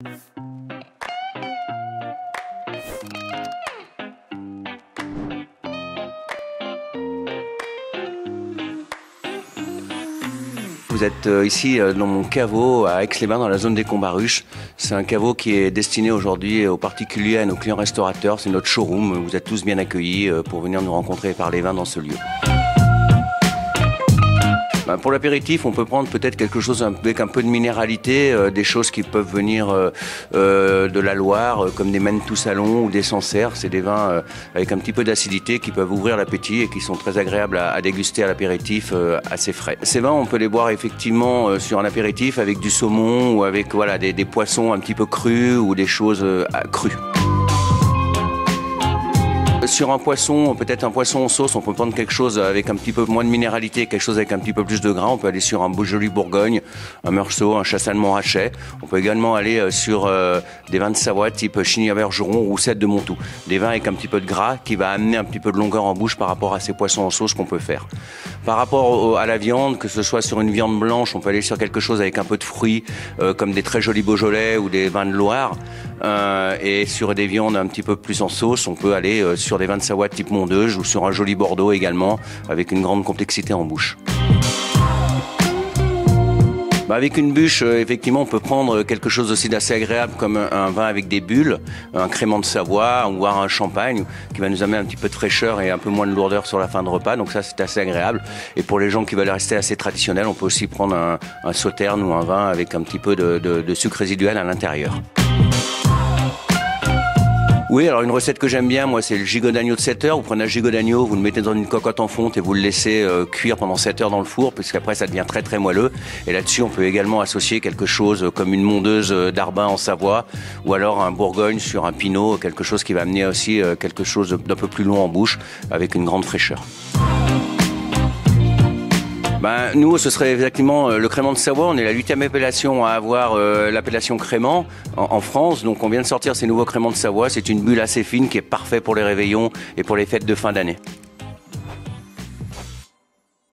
Vous êtes ici dans mon caveau à Aix-les-Bains, dans la zone des Combaruches. C'est un caveau qui est destiné aujourd'hui aux particuliers, à nos clients restaurateurs. C'est notre showroom. Vous êtes tous bien accueillis pour venir nous rencontrer et parler vin dans ce lieu. Pour l'apéritif, on peut prendre peut-être quelque chose avec un peu de minéralité, des choses qui peuvent venir de la Loire, comme des Maine tout Salon ou des Sancerre. C'est des vins avec un petit peu d'acidité qui peuvent ouvrir l'appétit et qui sont très agréables à déguster à l'apéritif, assez frais. Ces vins, on peut les boire effectivement sur un apéritif avec du saumon ou avec des poissons un petit peu crus ou des choses crues. Sur un poisson, peut-être un poisson en sauce, on peut prendre quelque chose avec un petit peu moins de minéralité, quelque chose avec un petit peu plus de gras. On peut aller sur un beau joli Bourgogne, un Meursault, un Chassagne Montrachet. On peut également aller sur des vins de Savoie type Chigny-Bergeron ou Roussette de Montoux. Des vins avec un petit peu de gras qui va amener un petit peu de longueur en bouche par rapport à ces poissons en sauce qu'on peut faire. Par rapport à la viande, que ce soit sur une viande blanche, on peut aller sur quelque chose avec un peu de fruits, comme des très jolis Beaujolais ou des vins de Loire. Et sur des viandes un petit peu plus en sauce, on peut aller sur des vins de Savoie type Mondeuge ou sur un joli Bordeaux également, avec une grande complexité en bouche. Avec une bûche, effectivement, on peut prendre quelque chose aussi d'assez agréable comme un vin avec des bulles, un crément de Savoie ou un champagne qui va nous amener un petit peu de fraîcheur et un peu moins de lourdeur sur la fin de repas. Donc ça, c'est assez agréable. Et pour les gens qui veulent rester assez traditionnels, on peut aussi prendre un sauterne ou un vin avec un petit peu de sucre résiduel à l'intérieur. Oui, alors une recette que j'aime bien, moi, c'est le gigot d'agneau de 7 heures. Vous prenez un gigot d'agneau, vous le mettez dans une cocotte en fonte et vous le laissez cuire pendant 7 heures dans le four, puisqu'après ça devient très très moelleux. Et là-dessus, on peut également associer quelque chose comme une mondeuse d'Arbin en Savoie, ou alors un Bourgogne sur un Pinot, quelque chose qui va amener aussi quelque chose d'un peu plus long en bouche, avec une grande fraîcheur. Nous, ce serait exactement le crément de Savoie. On est la 8e appellation à avoir l'appellation crément en France. Donc on vient de sortir ces nouveaux créments de Savoie. C'est une bulle assez fine qui est parfaite pour les réveillons et pour les fêtes de fin d'année.